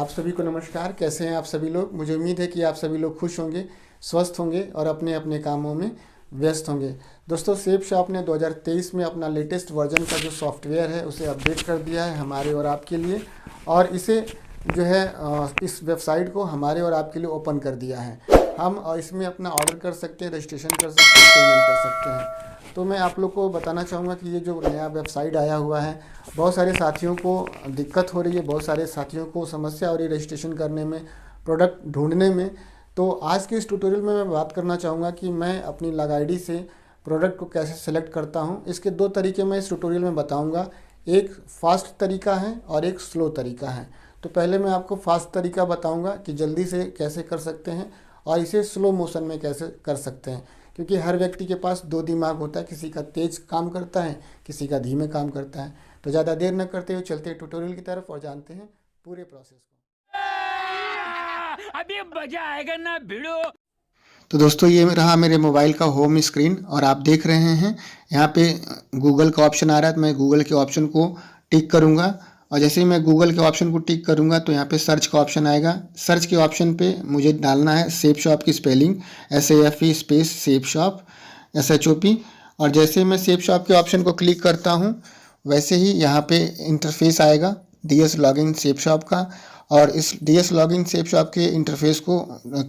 आप सभी को नमस्कार। कैसे हैं आप सभी लोग? मुझे उम्मीद है कि आप सभी लोग खुश होंगे, स्वस्थ होंगे और अपने अपने कामों में व्यस्त होंगे। दोस्तों, सेप शॉप ने 2023 में अपना लेटेस्ट वर्जन का जो सॉफ्टवेयर है उसे अपडेट कर दिया है हमारे और आपके लिए, और इसे जो है इस वेबसाइट को हमारे और आपके लिए ओपन कर दिया है। हम इसमें अपना ऑर्डर कर सकते हैं, रजिस्ट्रेशन कर सकते हैं, पेमेंट कर सकते हैं। तो मैं आप लोग को बताना चाहूँगा कि ये जो नया वेबसाइट आया हुआ है, बहुत सारे साथियों को दिक्कत हो रही है, बहुत सारे साथियों को समस्या हो रही है रजिस्ट्रेशन करने में, प्रोडक्ट ढूंढने में। तो आज के इस ट्यूटोरियल में मैं बात करना चाहूँगा कि मैं अपनी लॉग आईडी से प्रोडक्ट को कैसे सेलेक्ट करता हूँ। इसके दो तरीके मैं इस ट्यूटोरियल में बताऊँगा। एक फास्ट तरीका है और एक स्लो तरीका है। तो पहले मैं आपको फास्ट तरीका बताऊँगा कि जल्दी से कैसे कर सकते हैं, और इसे स्लो मोशन में कैसे कर सकते हैं, क्योंकि हर व्यक्ति के पास दो दिमाग होता है, किसी का तेज काम करता है, किसी का धीमे काम करता है। तो ज़्यादा देर न करते हुए चलते हैं ट्यूटोरियल की तरफ और जानते हैं पूरे प्रोसेस को। अभी मजा आएगा ना भिड़ो। तो दोस्तों, ये रहा मेरे मोबाइल का होम स्क्रीन और आप देख रहे हैं यहाँ पे गूगल का ऑप्शन आ रहा है। तो मैं गूगल के ऑप्शन को टिक करूँगा, और जैसे ही मैं गूगल के ऑप्शन को टिक करूँगा तो यहाँ पे सर्च का ऑप्शन आएगा। सर्च के ऑप्शन पे मुझे डालना है सेप शॉप की स्पेलिंग, SAFE स्पेस सेप शॉप SHOP। और जैसे मैं सेप शॉप के ऑप्शन को क्लिक करता हूँ वैसे ही यहाँ पे इंटरफेस आएगा DS लॉगिन सेप शॉप का, और इस DS लॉगिन सेप शॉप के इंटरफेस को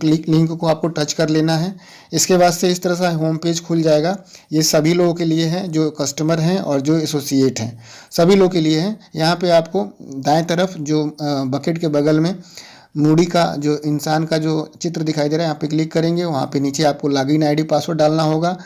लिंक को आपको टच कर लेना है। इसके बाद से इस तरह से होम पेज खुल जाएगा। ये सभी लोगों के लिए है, जो कस्टमर हैं और जो एसोसिएट हैं, सभी लोगों के लिए है। यहाँ पे आपको दाएं तरफ जो बकेट के बगल में मूडी का जो इंसान का जो चित्र दिखाई दे रहा है, यहाँ पे क्लिक करेंगे। वहाँ पे नीचे आपको लॉगिन आईडी पासवर्ड डालना होगा।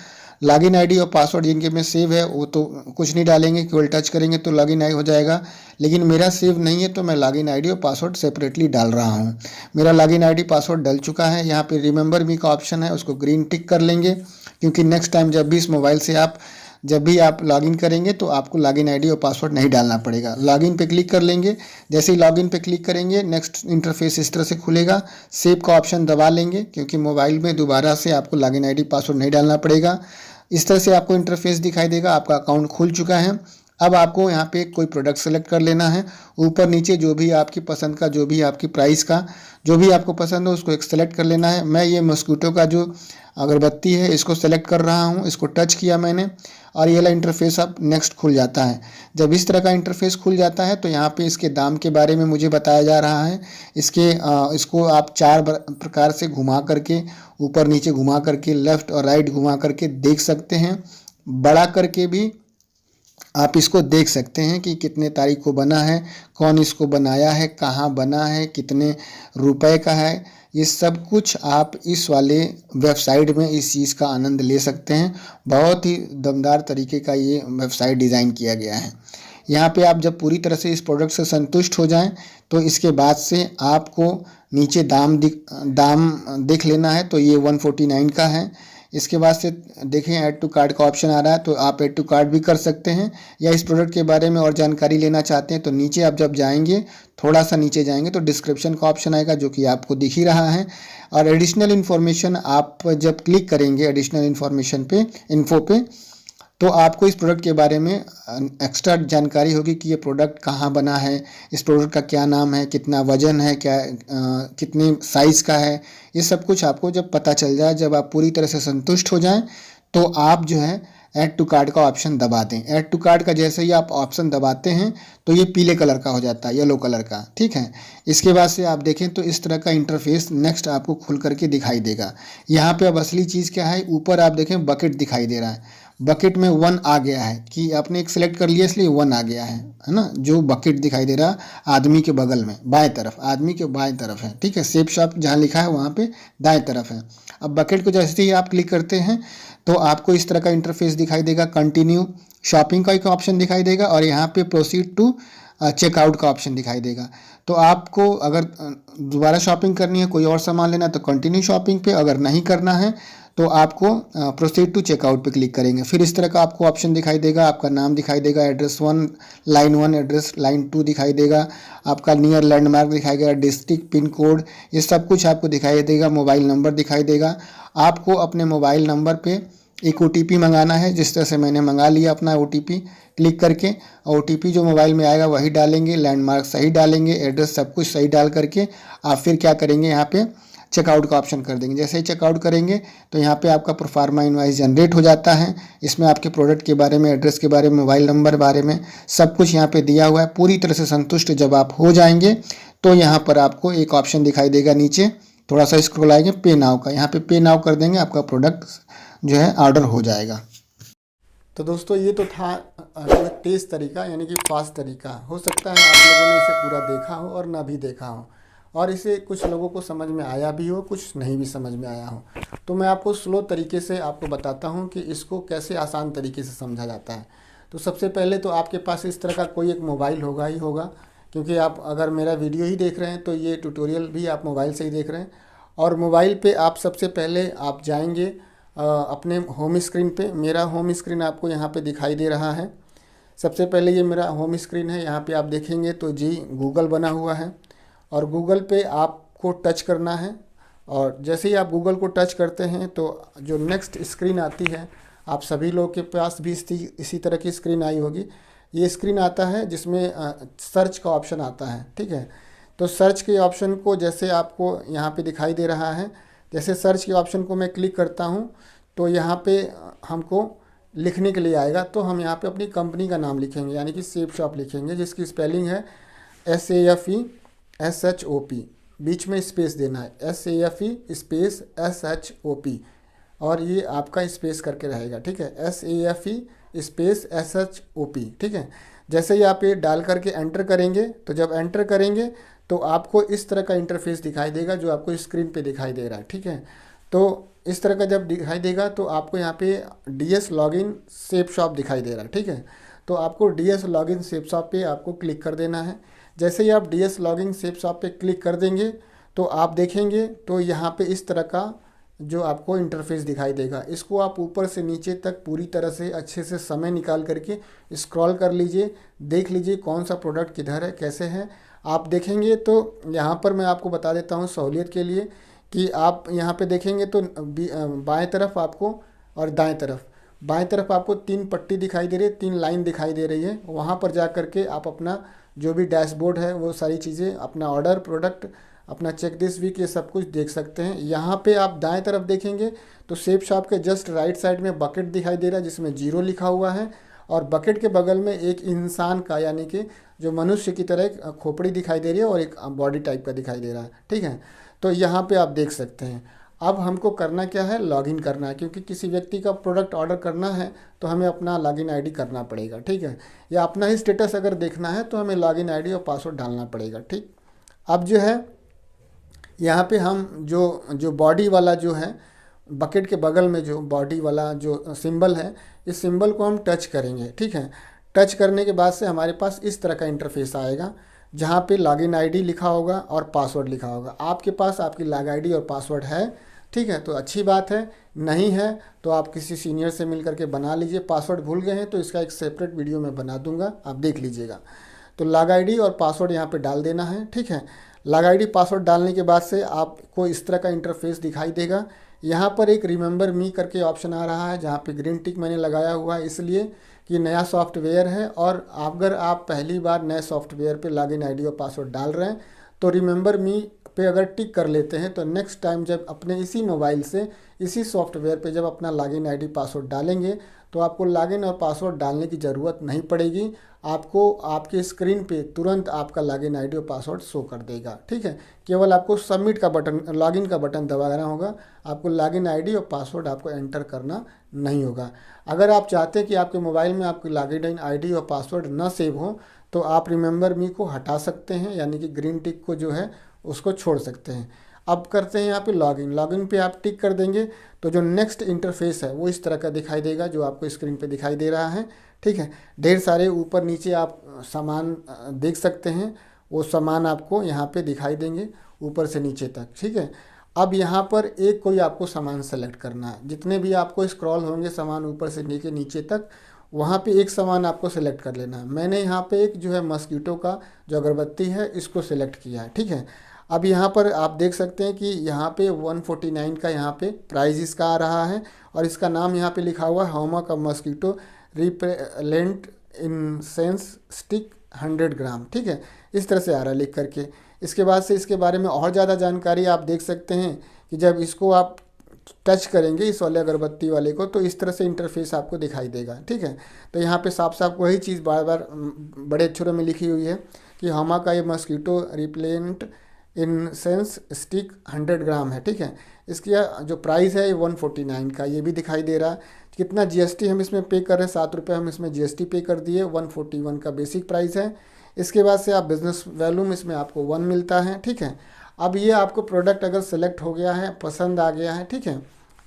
लॉगिन आईडी और पासवर्ड जिनके में सेव है वो तो कुछ नहीं डालेंगे, केवल टच करेंगे तो लॉगिन आई हो जाएगा। लेकिन मेरा सेव नहीं है तो मैं लॉगिन आईडी और पासवर्ड सेपरेटली डाल रहा हूँ। मेरा लॉगिन आईडी पासवर्ड डल चुका है। यहाँ पे रिमेंबर मी का ऑप्शन है, उसको ग्रीन टिक कर लेंगे, क्योंकि नेक्स्ट टाइम जब भी इस मोबाइल से जब भी आप लॉगिन करेंगे तो आपको लॉगिन आईडी और पासवर्ड नहीं डालना पड़ेगा। लॉगिन पे क्लिक कर लेंगे। जैसे ही लॉगिन पे क्लिक करेंगे नेक्स्ट इंटरफेस इस तरह से खुलेगा। सेव का ऑप्शन दबा लेंगे, क्योंकि मोबाइल में दोबारा से आपको लॉगिन आईडी पासवर्ड नहीं डालना पड़ेगा। इस तरह से आपको इंटरफेस दिखाई देगा। आपका अकाउंट खुल चुका है। अब आपको यहाँ पे कोई प्रोडक्ट सेलेक्ट कर लेना है। ऊपर नीचे जो भी आपकी पसंद का, जो भी आपकी प्राइस का, जो भी आपको पसंद हो उसको एक सेलेक्ट कर लेना है। मैं ये मस्कीटो का जो अगरबत्ती है इसको सेलेक्ट कर रहा हूँ। इसको टच किया मैंने और ये वाला इंटरफेस अब नेक्स्ट खुल जाता है। जब इस तरह का इंटरफेस खुल जाता है तो यहाँ पे इसके दाम के बारे में मुझे बताया जा रहा है। इसको आप चार प्रकार से घुमा करके, ऊपर नीचे घुमा करके, लेफ़्ट और राइट घुमा करके देख सकते हैं। बड़ा करके भी आप इसको देख सकते हैं कि कितने तारीख को बना है, कौन इसको बनाया है, कहाँ बना है, कितने रुपए का है। ये सब कुछ आप इस वाले वेबसाइट में इस चीज़ का आनंद ले सकते हैं। बहुत ही दमदार तरीके का ये वेबसाइट डिज़ाइन किया गया है। यहाँ पे आप जब पूरी तरह से इस प्रोडक्ट से संतुष्ट हो जाएं तो इसके बाद से आपको नीचे दाम देख लेना है। तो ये 149 का है। इसके बाद से देखें ऐड टू कार्ट का ऑप्शन आ रहा है, तो आप ऐड टू कार्ट भी कर सकते हैं, या इस प्रोडक्ट के बारे में और जानकारी लेना चाहते हैं तो नीचे आप जब जाएंगे, थोड़ा सा नीचे जाएंगे तो डिस्क्रिप्शन का ऑप्शन आएगा, जो कि आपको दिख ही रहा है। और एडिशनल इन्फॉर्मेशन आप जब क्लिक करेंगे एडिशनल इन्फॉर्मेशन पे, इन्फो पे, तो आपको इस प्रोडक्ट के बारे में एक्स्ट्रा जानकारी होगी कि ये प्रोडक्ट कहाँ बना है, इस प्रोडक्ट का क्या नाम है, कितना वजन है, कितने साइज़ का है। ये सब कुछ आपको जब पता चल जाए, जब आप पूरी तरह से संतुष्ट हो जाएं, तो आप जो है ऐड टू कार्ट का ऑप्शन दबा दें। ऐड टू कार्ट का जैसे ही आप ऑप्शन दबाते हैं तो ये पीले कलर का हो जाता है, येलो कलर का, ठीक है। इसके बाद से आप देखें तो इस तरह का इंटरफेस नेक्स्ट आपको खुल करके दिखाई देगा। यहाँ पे अब असली चीज़ क्या है, ऊपर आप देखें बकेट दिखाई दे रहा है। बकेट में 1 आ गया है कि आपने एक सेलेक्ट कर लिया इसलिए 1 आ गया है ना। जो बकेट दिखाई दे रहा आदमी के बगल में बाएं तरफ, आदमी के बाएं तरफ है, ठीक है। सेप शॉप जहाँ लिखा है वहाँ पे दाएं तरफ है। अब बकेट को जैसे ही आप क्लिक करते हैं तो आपको इस तरह का इंटरफेस दिखाई देगा। कंटिन्यू शॉपिंग का एक ऑप्शन दिखाई देगा, और यहाँ पे प्रोसीड टू चेकआउट का ऑप्शन दिखाई देगा। तो आपको अगर दोबारा शॉपिंग करनी है, कोई और सामान लेना है, तो कंटिन्यू शॉपिंग पे, अगर नहीं करना है तो आपको प्रोसीड टू चेकआउट पे क्लिक करेंगे। फिर इस तरह का आपको ऑप्शन दिखाई देगा, आपका नाम दिखाई देगा, एड्रेस 1 लाइन 1, एड्रेस लाइन 2 दिखाई देगा, आपका नियर लैंडमार्क दिखाई देगा, डिस्ट्रिक्ट, पिन कोड, ये सब कुछ आपको दिखाई देगा। मोबाइल नंबर दिखाई देगा। आपको अपने मोबाइल नंबर पे एक OTP मंगाना है, जिस तरह से मैंने मंगा लिया अपना OTP क्लिक करके। OTP जो मोबाइल में आएगा वही डालेंगे, लैंडमार्क सही डालेंगे, एड्रेस सब कुछ सही डाल करके आप फिर क्या करेंगे, यहाँ पे चेकआउट का ऑप्शन कर देंगे। जैसे ही चेकआउट करेंगे तो यहाँ पे आपका प्रोफार्मा इनवॉइस जनरेट हो जाता है। इसमें आपके प्रोडक्ट के बारे में, एड्रेस के बारे में, मोबाइल नंबर बारे में सब कुछ यहाँ पे दिया हुआ है। पूरी तरह से संतुष्ट जब आप हो जाएंगे तो यहाँ पर आपको एक ऑप्शन दिखाई देगा नीचे, थोड़ा सा स्क्रॉल आएगा पे नाउ का, यहाँ पे पे नाउ कर देंगे, आपका प्रोडक्ट जो है ऑर्डर हो जाएगा। तो दोस्तों ये तो था तेज़ तरीका, यानी कि फास्ट तरीका। हो सकता है आप लोगों ने इसे पूरा देखा हो और ना भी देखा हो, और इसे कुछ लोगों को समझ में आया भी हो, कुछ नहीं भी समझ में आया हो। तो मैं आपको स्लो तरीके से आपको बताता हूँ कि इसको कैसे आसान तरीके से समझा जाता है। तो सबसे पहले तो आपके पास इस तरह का कोई एक मोबाइल होगा ही होगा, क्योंकि आप अगर मेरा वीडियो ही देख रहे हैं तो ये ट्यूटोरियल भी आप मोबाइल से ही देख रहे हैं। और मोबाइल पे आप सबसे पहले आप जाएंगे अपने होम स्क्रीन पे। मेरा होम स्क्रीन आपको यहाँ पे दिखाई दे रहा है। सबसे पहले ये मेरा होम स्क्रीन है, यहाँ पे आप देखेंगे तो जी गूगल बना हुआ है, और गूगल पे आपको टच करना है। और जैसे ही आप गूगल को टच करते हैं तो जो नेक्स्ट स्क्रीन आती है, आप सभी लोग के पास भी इसी तरह की स्क्रीन आई होगी। ये स्क्रीन आता है जिसमें सर्च का ऑप्शन आता है, ठीक है। तो सर्च के ऑप्शन को जैसे आपको यहाँ पे दिखाई दे रहा है, जैसे सर्च के ऑप्शन को मैं क्लिक करता हूँ तो यहाँ पे हमको लिखने के लिए आएगा। तो हम यहाँ पे अपनी कंपनी का नाम लिखेंगे, यानी कि सेफ शॉप लिखेंगे, जिसकी स्पेलिंग है SAFE SHOP, बीच में स्पेस देना है, SAFE स्पेस SHOP, और ये आपका स्पेस करके रहेगा, ठीक है, SAFE स्पेस SHOP, ठीक है। जैसे ही आप ये डाल करके एंटर करेंगे, तो जब एंटर करेंगे तो आपको इस तरह का इंटरफेस दिखाई देगा जो आपको स्क्रीन पे दिखाई दे रहा है, ठीक है। तो इस तरह का जब दिखाई देगा तो आपको यहाँ पे DS लॉगिन सेफ शॉप दिखाई दे रहा है, ठीक है। तो आपको DS लॉगिन सेफ शॉप पे आपको क्लिक कर देना है। जैसे ही आप DS लॉगिन सेफ शॉप पे क्लिक कर देंगे तो आप देखेंगे तो यहाँ पे इस तरह का जो आपको इंटरफेस दिखाई देगा। इसको आप ऊपर से नीचे तक पूरी तरह से अच्छे से समय निकाल करके स्क्रॉल कर लीजिए, देख लीजिए कौन सा प्रोडक्ट किधर है, कैसे है। आप देखेंगे तो यहाँ पर मैं आपको बता देता हूँ सहूलियत के लिए कि आप यहाँ पे देखेंगे तो बाएं तरफ आपको और दाएं तरफ आपको 3 पट्टी दिखाई दे रही है, 3 लाइन दिखाई दे रही है। वहाँ पर जा करके आप अपना जो भी डैशबोर्ड है वो सारी चीज़ें, अपना ऑर्डर, प्रोडक्ट, अपना चेक दिस वीक, ये सब कुछ देख सकते हैं। यहाँ पे आप दाएं तरफ देखेंगे तो सेफ शॉप के जस्ट राइट साइड में बकेट दिखाई दे रहा है जिसमें 0 लिखा हुआ है, और बकेट के बगल में एक इंसान का, यानी कि जो मनुष्य की तरह एक खोपड़ी दिखाई दे रही है और एक बॉडी टाइप का दिखाई दे रहा है, ठीक है। तो यहाँ पे आप देख सकते हैं। अब हमको करना क्या है, लॉगिन करना है, क्योंकि किसी व्यक्ति का प्रोडक्ट ऑर्डर करना है तो हमें अपना लॉगिन आईडी करना पड़ेगा, ठीक है। या अपना ही स्टेटस अगर देखना है तो हमें लॉगिन आईडी और पासवर्ड डालना पड़ेगा, ठीक। अब जो है यहाँ पे हम जो बॉडी वाला जो है, बकेट के बगल में जो बॉडी वाला जो सिंबल है, इस सिंबल को हम टच करेंगे, ठीक है। टच करने के बाद से हमारे पास इस तरह का इंटरफेस आएगा जहाँ पे लॉगिन आईडी लिखा होगा और पासवर्ड लिखा होगा। आपके पास आपकी लॉग आईडी और पासवर्ड है, ठीक है, तो अच्छी बात है। नहीं है तो आप किसी सीनियर से मिल करके बना लीजिए। पासवर्ड भूल गए हैं तो इसका एक सेपरेट वीडियो मैं बना दूंगा, आप देख लीजिएगा। तो लॉग आईडी और पासवर्ड यहाँ पे डाल देना है, ठीक है। लॉग आईडी पासवर्ड डालने के बाद से आपको इस तरह का इंटरफेस दिखाई देगा। यहाँ पर एक रिमेंबर मी करके ऑप्शन आ रहा है जहाँ पे ग्रीन टिक मैंने लगाया हुआ है, इसलिए कि नया सॉफ्टवेयर है, और अगर आप पहली बार नए सॉफ्टवेयर पे लॉगिन आईडी और पासवर्ड डाल रहे हैं तो रिमेंबर मी पे अगर टिक कर लेते हैं तो नेक्स्ट टाइम जब अपने इसी मोबाइल से इसी सॉफ्टवेयर पे जब अपना लॉगिन आईडी पासवर्ड डालेंगे तो आपको लॉगिन और पासवर्ड डालने की ज़रूरत नहीं पड़ेगी। आपको आपके स्क्रीन पे तुरंत आपका लॉगिन आईडी और पासवर्ड शो कर देगा, ठीक है। केवल आपको सबमिट का बटन, लॉगिन का बटन दबाना होगा। आपको लॉगिन आईडी और पासवर्ड आपको एंटर करना नहीं होगा। अगर आप चाहते हैं कि आपके मोबाइल में आपकी लॉगिन आईडी और पासवर्ड ना सेव हो तो आप रिमेंबर मी को हटा सकते हैं, यानी कि ग्रीन टिक को जो है उसको छोड़ सकते हैं। अब करते हैं यहाँ पे लॉगिन पे आप टिक कर देंगे तो जो नेक्स्ट इंटरफेस है वो इस तरह का दिखाई देगा जो आपको स्क्रीन पे दिखाई दे रहा है, ठीक है। ढेर सारे ऊपर नीचे आप सामान देख सकते हैं, वो सामान आपको यहाँ पे दिखाई देंगे ऊपर से नीचे तक, ठीक है। अब यहाँ पर एक कोई आपको सामान सेलेक्ट करना है। जितने भी आपको स्क्रॉल होंगे सामान ऊपर से लेके नीचे तक, वहाँ पे एक सामान आपको सेलेक्ट कर लेना है। मैंने यहाँ पे एक जो है मस्कीटो का जो अगरबत्ती है इसको सेलेक्ट किया है, ठीक है। अब यहाँ पर आप देख सकते हैं कि यहाँ पे 149 का यहाँ पे प्राइस इसका आ रहा है और इसका नाम यहाँ पे लिखा हुआ है होमा का मस्कीटो रिपेलेंट इंसेंस स्टिक 100 ग्राम। ठीक है, इस तरह से आ रहा है लिख करके। इसके बाद से इसके बारे में और ज़्यादा जानकारी आप देख सकते हैं कि जब इसको आप टच करेंगे इस वाले अगरबत्ती वाले को, तो इस तरह से इंटरफेस आपको दिखाई देगा। ठीक है, तो यहाँ पे साफ साफ वही चीज़ बार बार बड़े अक्षरों में लिखी हुई है कि हमा का ये मस्कीटो रिपेलेंट इंसेंस स्टिक 100 ग्राम है। ठीक है, इसकी जो प्राइस है ये 149 का ये भी दिखाई दे रहा है। कितना जीएसटी हम इसमें पे कर रहे हैं, 7 रुपये हम इसमें जीएसटी पे कर दिए। 141 का बेसिक प्राइस है। इसके बाद से आप बिज़नेस वैल्यू में इसमें आपको 1 मिलता है। ठीक है, अब ये आपको प्रोडक्ट अगर सेलेक्ट हो गया है, पसंद आ गया है, ठीक है,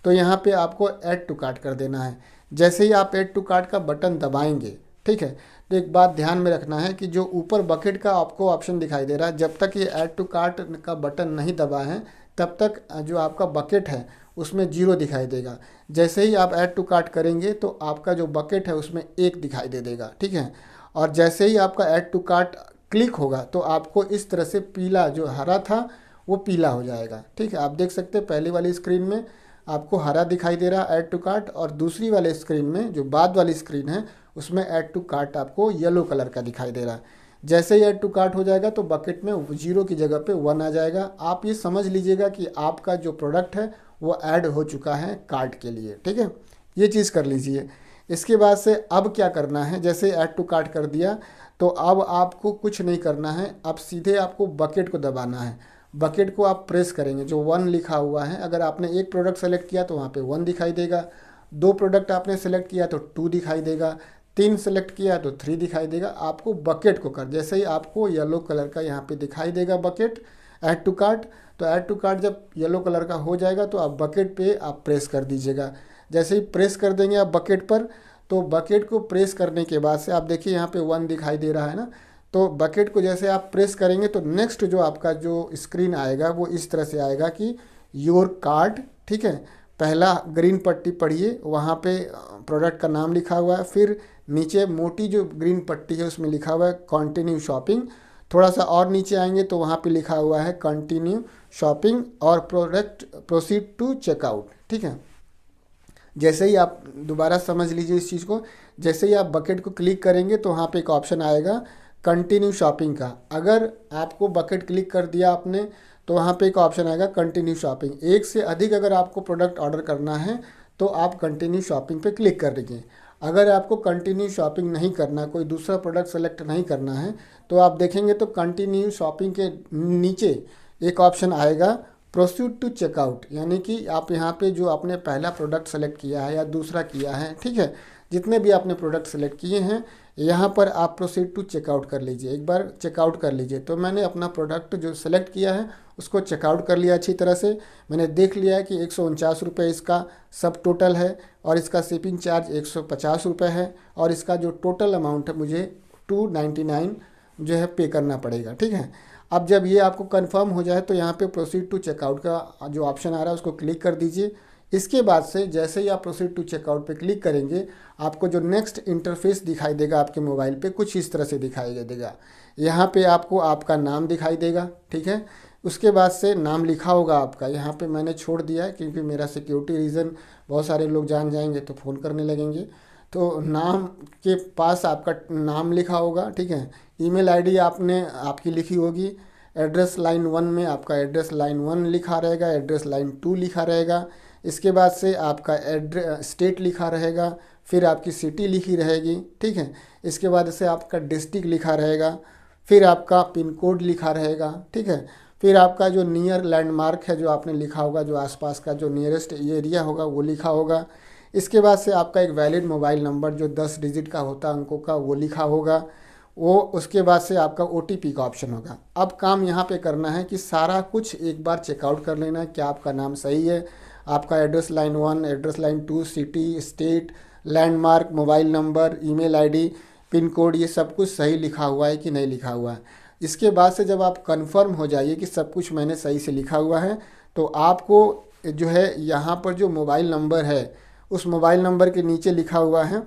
तो यहाँ पे आपको ऐड टू कार्ट कर देना है। जैसे ही आप ऐड टू कार्ट का बटन दबाएंगे, ठीक है, तो एक बात ध्यान में रखना है कि जो ऊपर बकेट का आपको ऑप्शन दिखाई दे रहा है, जब तक ये ऐड टू कार्ट का बटन नहीं दबा है तब तक जो आपका बकेट है उसमें 0 दिखाई देगा। जैसे ही आप ऐड टू कार्ट करेंगे तो आपका जो बकेट है उसमें 1 दिखाई दे देगा। ठीक है, और जैसे ही आपका ऐड टू कार्ट क्लिक होगा तो आपको इस तरह से पीला, जो हरा था वो पीला हो जाएगा। ठीक है, आप देख सकते हैं पहले वाली स्क्रीन में आपको हरा दिखाई दे रहा ऐड टू कार्ट, और दूसरी वाले स्क्रीन में जो बाद वाली स्क्रीन है उसमें ऐड टू कार्ट आपको येलो कलर का दिखाई दे रहा है। जैसे ही ऐड टू कार्ट हो जाएगा तो बकेट में 0 की जगह पे 1 आ जाएगा। आप ये समझ लीजिएगा कि आपका जो प्रोडक्ट है वो ऐड हो चुका है कार्ट के लिए। ठीक है, ये चीज़ कर लीजिए। इसके बाद से अब क्या करना है, जैसे ऐड टू कार्ट कर दिया तो अब आपको कुछ नहीं करना है, अब सीधे आपको बकेट को दबाना है। बकेट को आप प्रेस करेंगे, जो 1 लिखा हुआ है, अगर आपने एक प्रोडक्ट सेलेक्ट किया तो वहाँ पे 1 दिखाई देगा, 2 प्रोडक्ट आपने सेलेक्ट किया तो 2 दिखाई देगा, 3 सेलेक्ट किया तो 3 दिखाई देगा। आपको बकेट को कर, जैसे ही आपको येलो कलर का यहाँ पे दिखाई देगा बकेट ऐड टू कार्ट, तो ऐड टू कार्ट जब येलो कलर का हो जाएगा तो आप बकेट पे आप प्रेस कर दीजिएगा। जैसे ही प्रेस कर देंगे आप बकेट पर, तो बकेट को प्रेस करने के बाद से आप देखिए यहाँ पे 1 दिखाई दे रहा है ना, तो बकेट को जैसे आप प्रेस करेंगे तो नेक्स्ट जो आपका जो स्क्रीन आएगा वो इस तरह से आएगा कि योर कार्ड। ठीक है, पहला ग्रीन पट्टी पढ़िए, वहाँ पे प्रोडक्ट का नाम लिखा हुआ है, फिर नीचे मोटी जो ग्रीन पट्टी है उसमें लिखा हुआ है कंटिन्यू शॉपिंग। थोड़ा सा और नीचे आएंगे तो वहाँ पे लिखा हुआ है कंटिन्यू शॉपिंग और प्रोडक्ट प्रोसीड टू चेकआउट। ठीक है, जैसे ही आप दोबारा समझ लीजिए इस चीज़ को, जैसे ही आप बकेट को क्लिक करेंगे तो वहाँ पे एक ऑप्शन आएगा कंटिन्यू शॉपिंग का। अगर आपको बकेट क्लिक कर दिया आपने तो वहाँ पे एक ऑप्शन आएगा कंटिन्यू शॉपिंग। एक से अधिक अगर आपको प्रोडक्ट ऑर्डर करना है तो आप कंटिन्यू शॉपिंग पे क्लिक कर दीजिए। अगर आपको कंटिन्यू शॉपिंग नहीं करना, कोई दूसरा प्रोडक्ट सेलेक्ट नहीं करना है, तो आप देखेंगे तो कंटिन्यू शॉपिंग के नीचे एक ऑप्शन आएगा प्रोसीड टू चेकआउट, यानी कि आप यहाँ पे जो आपने पहला प्रोडक्ट सेलेक्ट किया है या दूसरा किया है, ठीक है, जितने भी आपने प्रोडक्ट सेलेक्ट किए हैं यहाँ पर आप प्रोसीड टू चेकआउट कर लीजिए। एक बार चेकआउट कर लीजिए। तो मैंने अपना प्रोडक्ट जो सेलेक्ट किया है उसको चेकआउट कर लिया अच्छी तरह से। मैंने देख लिया है कि 149 रुपये इसका सब टोटल है और इसका शिपिंग चार्ज 150 रुपये है और इसका जो टोटल अमाउंट है मुझे 299 जो है पे करना पड़ेगा। ठीक है, अब जब ये आपको कंफर्म हो जाए तो यहाँ पे प्रोसीड टू चेकआउट का जो ऑप्शन आ रहा है उसको क्लिक कर दीजिए। इसके बाद से जैसे ही आप प्रोसीड टू चेकआउट पे क्लिक करेंगे आपको जो नेक्स्ट इंटरफेस दिखाई देगा आपके मोबाइल पे कुछ इस तरह से दिखाई देगा। यहाँ पे आपको आपका नाम दिखाई देगा। ठीक है, उसके बाद से नाम लिखा होगा आपका, यहाँ पे मैंने छोड़ दिया है क्योंकि मेरा सिक्योरिटी रीज़न, बहुत सारे लोग जान जाएंगे तो फ़ोन करने लगेंगे। तो नाम के पास आपका नाम लिखा होगा। ठीक है, ईमेल आईडी आपने आपकी लिखी होगी। एड्रेस लाइन 1 में आपका एड्रेस लाइन 1 लिखा रहेगा, एड्रेस लाइन 2 लिखा रहेगा। इसके बाद से आपका स्टेट लिखा रहेगा, फिर आपकी सिटी लिखी रहेगी। ठीक है, इसके बाद से आपका डिस्ट्रिक्ट लिखा रहेगा, फिर आपका पिन कोड लिखा रहेगा। ठीक है, फिर आपका जो नियर लैंडमार्क है जो आपने लिखा होगा, जो आसपास का जो नियरेस्ट एरिया होगा वो लिखा होगा। इसके बाद से आपका एक वैलिड मोबाइल नंबर जो 10 डिजिट का होता है अंकों का वो लिखा होगा वो। उसके बाद से आपका OTP का ऑप्शन होगा। अब काम यहाँ पे करना है कि सारा कुछ एक बार चेकआउट कर लेना है क्या आपका नाम सही है, आपका address line 1, address line 2, city, state, landmark, mobile number, email ID, pin code, ये सब कुछ सही लिखा हुआ है कि नहीं लिखा हुआ है। इसके बाद से जब आप कंफर्म हो जाइए कि सब कुछ मैंने सही से लिखा हुआ है तो आपको जो है यहाँ पर जो मोबाइल नंबर है उस मोबाइल नंबर के नीचे लिखा हुआ है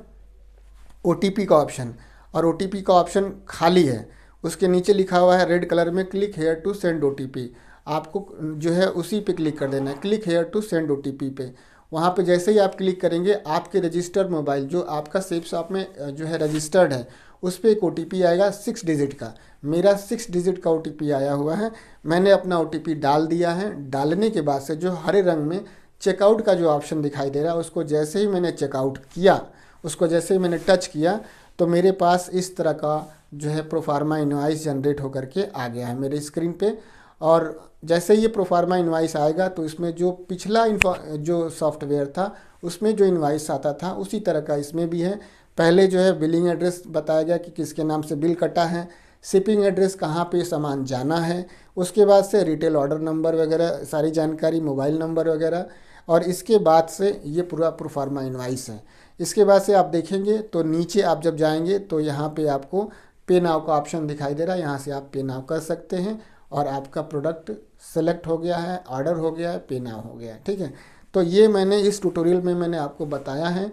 OTP का ऑप्शन, और OTP का ऑप्शन खाली है। उसके नीचे लिखा हुआ है रेड कलर में click here to send OTP। आपको जो है उसी पे क्लिक कर देना है, click here to send OTP पे। वहाँ पे जैसे ही आप क्लिक करेंगे आपके रजिस्टर्ड मोबाइल जो आपका सेफ शॉप में जो है रजिस्टर्ड है उस पर एक OTP आएगा 6 डिजिट का। मेरा 6 डिजिट का OTP आया हुआ है, मैंने अपना OTP डाल दिया है। डालने के बाद से जो हरे रंग में चेकआउट का जो ऑप्शन दिखाई दे रहा है उसको जैसे ही मैंने चेकआउट किया, उसको जैसे ही मैंने टच किया तो मेरे पास इस तरह का जो है प्रोफार्मा इनवॉइस जनरेट होकर के आ गया है मेरे स्क्रीन पे। और जैसे ही ये प्रोफार्मा इनवॉइस आएगा तो इसमें जो पिछला जो सॉफ्टवेयर था उसमें जो इनवॉइस आता था उसी तरह का इसमें भी है। पहले जो है बिलिंग एड्रेस बताया गया कि किसके नाम से बिल कटा है, शिपिंग एड्रेस कहाँ पे सामान जाना है, उसके बाद से रिटेल ऑर्डर नंबर वगैरह सारी जानकारी, मोबाइल नंबर वगैरह, और इसके बाद से ये पूरा प्रोफार्मा इनवॉइस है। इसके बाद से आप देखेंगे तो नीचे आप जब जाएंगे तो यहाँ पे आपको पे नाउ का ऑप्शन दिखाई दे रहा है, यहाँ से आप पे नाउ कर सकते हैं और आपका प्रोडक्ट सेलेक्ट हो गया है, ऑर्डर हो गया है, पे नाउ हो गया है। ठीक है, तो ये मैंने इस ट्यूटोरियल में मैंने आपको बताया है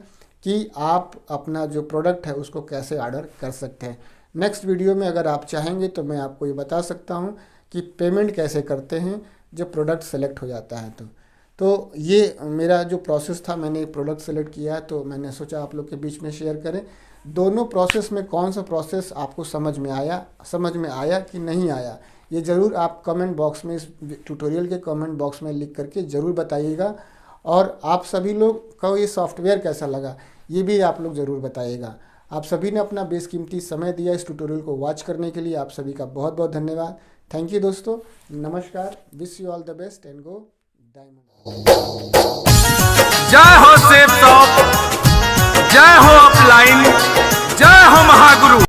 कि आप अपना जो प्रोडक्ट है उसको कैसे ऑर्डर कर सकते हैं। नेक्स्ट वीडियो में अगर आप चाहेंगे तो मैं आपको ये बता सकता हूँ कि पेमेंट कैसे करते हैं जब प्रोडक्ट सेलेक्ट हो जाता है। तो ये मेरा जो प्रोसेस था, मैंने प्रोडक्ट सेलेक्ट किया तो मैंने सोचा आप लोग के बीच में शेयर करें। दोनों प्रोसेस में कौन सा प्रोसेस आपको समझ में आया कि नहीं आया, ये ज़रूर आप कमेंट बॉक्स में, इस ट्यूटोरियल के कमेंट बॉक्स में लिख करके ज़रूर बताइएगा। और आप सभी लोग को ये सॉफ्टवेयर कैसा लगा ये भी आप लोग ज़रूर बताइएगा। आप सभी ने अपना बेशकीमती समय दिया इस ट्यूटोरियल को वॉच करने के लिए, आप सभी का बहुत बहुत धन्यवाद। थैंक यू दोस्तों, नमस्कार, wish you all the best and go diamond. जय हो सेफ शॉप, जय हो अपलाइन, जय हो महागुरु।